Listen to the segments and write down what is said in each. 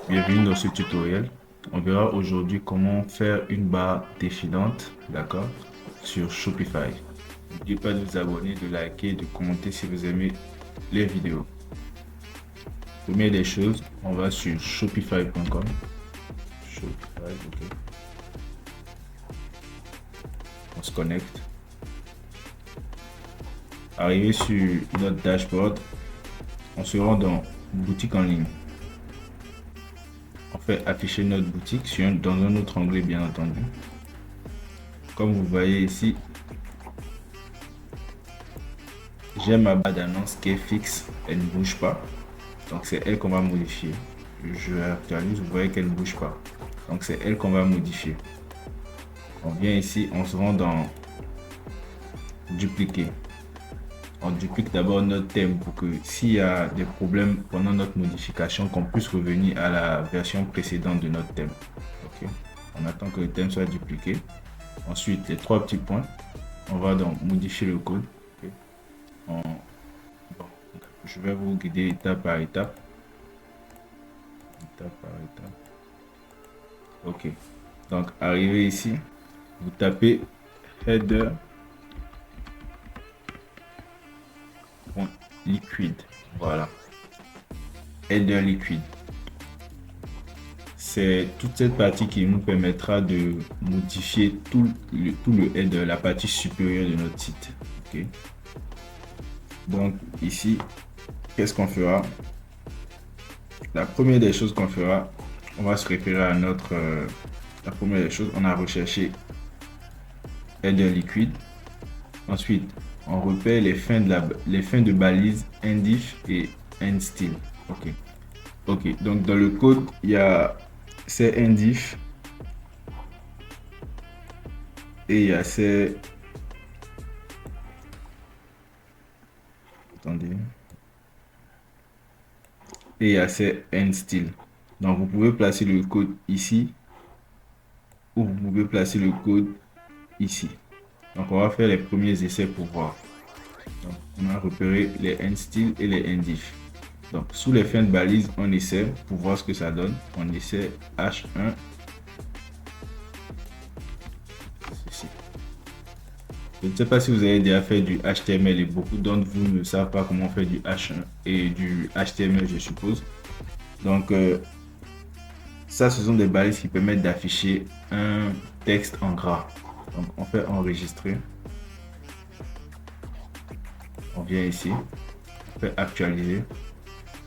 Bienvenue dans ce tutoriel. On verra aujourd'hui comment faire une barre défilante, d'accord, sur Shopify. N'oubliez pas de vous abonner, de liker, de commenter si vous aimez les vidéos. Première des choses, on va sur shopify.com. Shopify, ok. On se connecte. Arrivé sur notre dashboard, on se rend dans boutique en ligne. On fait afficher notre boutique dans un autre onglet, bien entendu. Comme vous voyez ici, j'ai ma barre d'annonce qui est fixe, elle ne bouge pas. Donc c'est elle qu'on va modifier. Je actualise, vous voyez qu'elle ne bouge pas. Donc c'est elle qu'on va modifier. On vient ici, on se rend dans dupliquer. On duplique d'abord notre thème pour que s'il y a des problèmes pendant notre modification, qu'on puisse revenir à la version précédente de notre thème. Ok. On attend que le thème soit dupliqué. Ensuite, les trois petits points. On va donc modifier le code. Okay. Bon, je vais vous guider étape par étape. Étape par étape. Ok. Donc, arrivé ici, vous tapez header liquide. Voilà. Header liquide. C'est toute cette partie qui nous permettra de modifier tout le header, la partie supérieure de notre site. Ok. Donc ici, qu'est-ce qu'on fera? La première des choses qu'on fera, on va se référer à notre... la première des choses, on a recherché header liquide. Ensuite, on repère les fins de balise indif et endstyle. Ok. Ok. Donc dans le code, il y a ces indif et il y a ces... Attendez. Et il y a ces endstyle. Donc vous pouvez placer le code ici ou vous pouvez placer le code ici. Donc on va faire les premiers essais pour voir. Donc, on a repéré les endstyle et les indif. Donc sous les fins de balise, on essaie pour voir ce que ça donne. On essaie H1. Ceci. Je ne sais pas si vous avez déjà fait du HTML et beaucoup d'entre vous ne savent pas comment faire du H1 et du HTML, je suppose. Donc ça, ce sont des balises qui permettent d'afficher un texte en gras. Donc on fait enregistrer. On vient ici, on fait actualiser.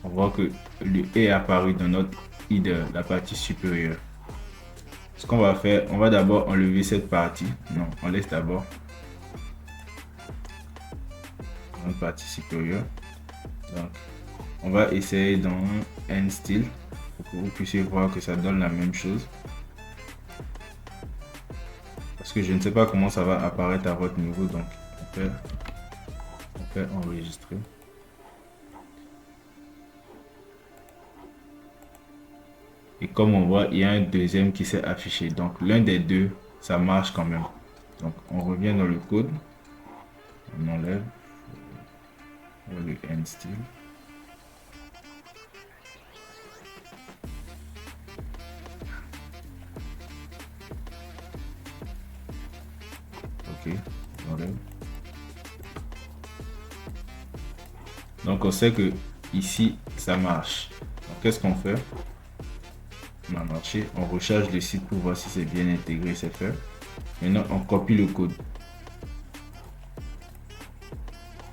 On voit que le est apparu dans notre header, la partie supérieure. Ce qu'on va faire, on va d'abord enlever cette partie. Non, on laisse d'abord notre partie supérieure. Donc, on va essayer dans un endstyle pour que vous puissiez voir que ça donne la même chose. Parce que je ne sais pas comment ça va apparaître à votre niveau, donc on fait enregistrer. Et comme on voit, il y a un deuxième qui s'est affiché. Donc l'un des deux, ça marche quand même. Donc on revient dans le code. On enlève le endstyle. Ok, on enlève. Donc on sait que ici, ça marche. Donc qu'est-ce qu'on fait? On a marché, on recharge le site pour voir si c'est bien intégré, c'est fait. Maintenant, on copie le code.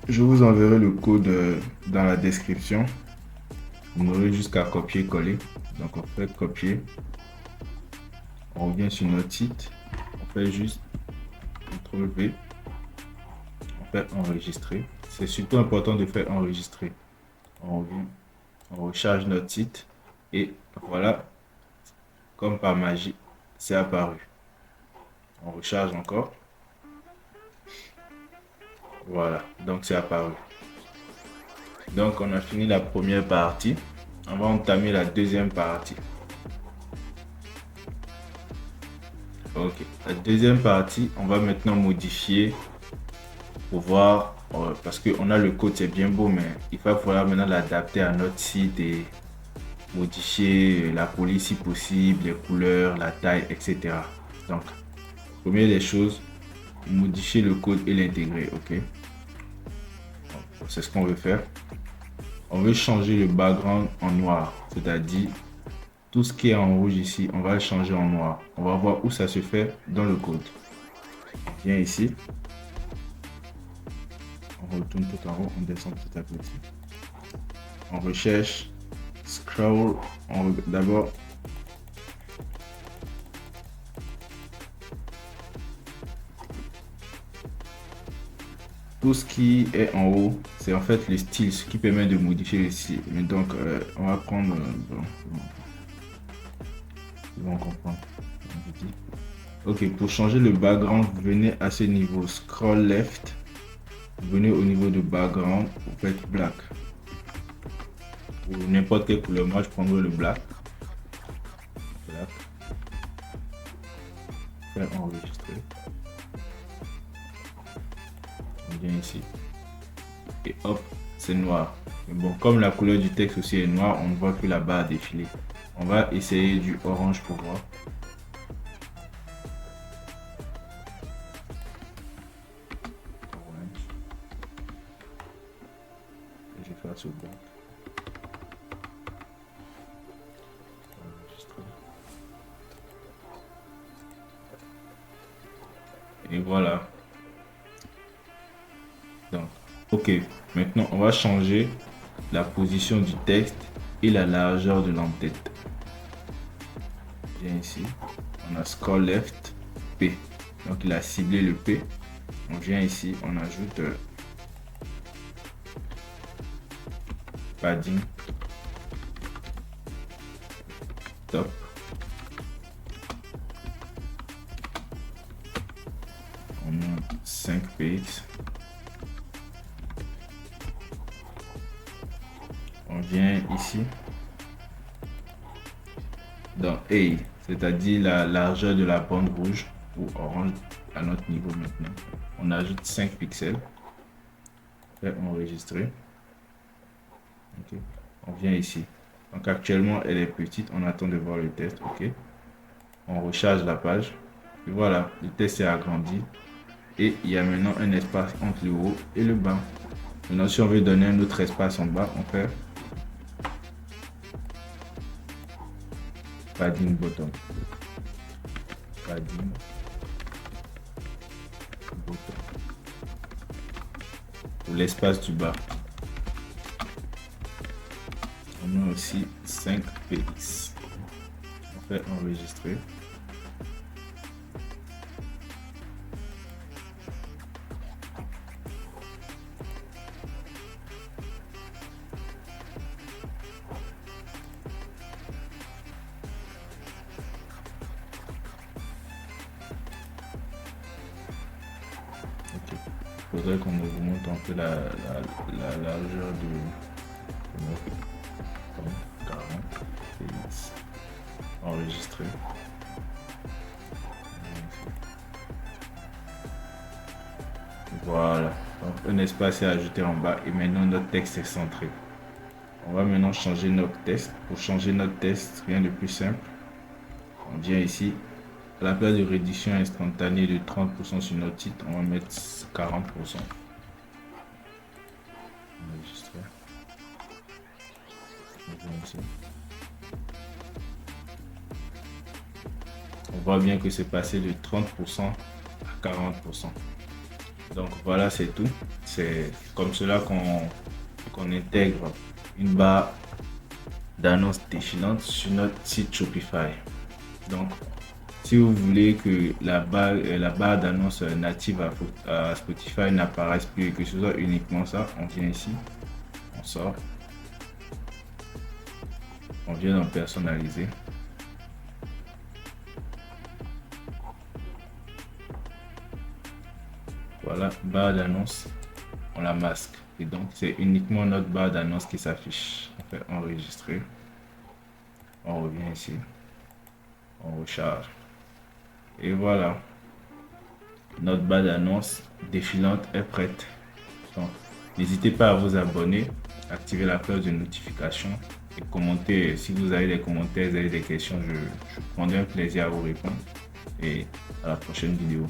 Je vous enverrai le code dans la description. Vous n'aurez jusqu'à copier-coller. Donc on fait copier. On revient sur notre site. On fait juste CTRL V. On fait enregistrer. C'est surtout important de faire enregistrer. On revient, on recharge notre site et voilà. Comme par magie, c'est apparu. On recharge encore. Voilà, donc c'est apparu. Donc on a fini la première partie. On va entamer la deuxième partie. Ok, la deuxième partie, on va maintenant modifier pour voir parce qu'on a le code, c'est bien beau, mais il va falloir maintenant l'adapter à notre site et modifier la police si possible, les couleurs, la taille, etc. Donc, première des choses, modifier le code et l'intégrer, ok? C'est ce qu'on veut faire. On veut changer le background en noir, c'est-à-dire tout ce qui est en rouge ici, on va le changer en noir. On va voir où ça se fait dans le code. On vient ici. On retourne tout en haut, on descend petit à petit. On recherche, scroll, d'abord. Tout ce qui est en haut, c'est en fait le style, ce qui permet de modifier le style. Mais donc, on va prendre... ils vont comprendre. Ok, pour changer le background, vous venez à ce niveau, scroll left. Vous venez au niveau de background, vous faites black. Ou n'importe quelle couleur, moi je prendrai le black. Black. Faire enregistrer. On vient ici. Et hop, c'est noir. Mais bon, comme la couleur du texte aussi est noire, on ne voit que la barre défiler. On va essayer du orange pour voir. Orange. Je vais faire ce black. Et voilà. Donc, ok. Maintenant, on va changer la position du texte et la largeur de l'entête. Viens ici. On a scroll left P. Donc, il a ciblé le P. On vient ici, on ajoute padding top. On a 5 px. On vient ici dans A, c'est-à-dire la largeur de la bande rouge ou orange à notre niveau maintenant. On ajoute 5 pixels. Et enregistrer. Okay. On vient ici. Donc actuellement elle est petite, on attend de voir le test. Ok. On recharge la page. Et voilà, le test est agrandi. Et il y a maintenant un espace entre le haut et le bas. Maintenant, si on veut donner un autre espace en bas, on fait padding bottom. Padding bottom. Pour l'espace du bas. On a aussi 5 px. On fait enregistrer. Il faudrait qu'on augmente un peu la largeur de 40 px. Enregistrer. Voilà. Donc un espace est ajouté en bas et maintenant notre texte est centré. On va maintenant changer notre test. Pour changer notre test, rien de plus simple. On vient ici. À la place de réduction instantanée de 30% sur notre titre, on va mettre 40%. Enregistrer. On voit bien que c'est passé de 30% à 40%. Donc voilà, c'est tout. C'est comme cela qu'on intègre une barre d'annonce défilante sur notre site Shopify. Donc, si vous voulez que la barre d'annonce native à Spotify n'apparaisse plus et que ce soit uniquement ça, on vient ici, on sort, on vient dans personnaliser. Voilà, barre d'annonce, on la masque. Et donc, c'est uniquement notre barre d'annonce qui s'affiche. On fait enregistrer. On revient ici. On recharge. Et voilà. Notre barre d'annonce défilante est prête. important. N'hésitez pas à vous abonner, activer la cloche de notification et commenter. Si vous avez des commentaires, vous avez des questions, je prendrai un plaisir à vous répondre. Et à la prochaine vidéo.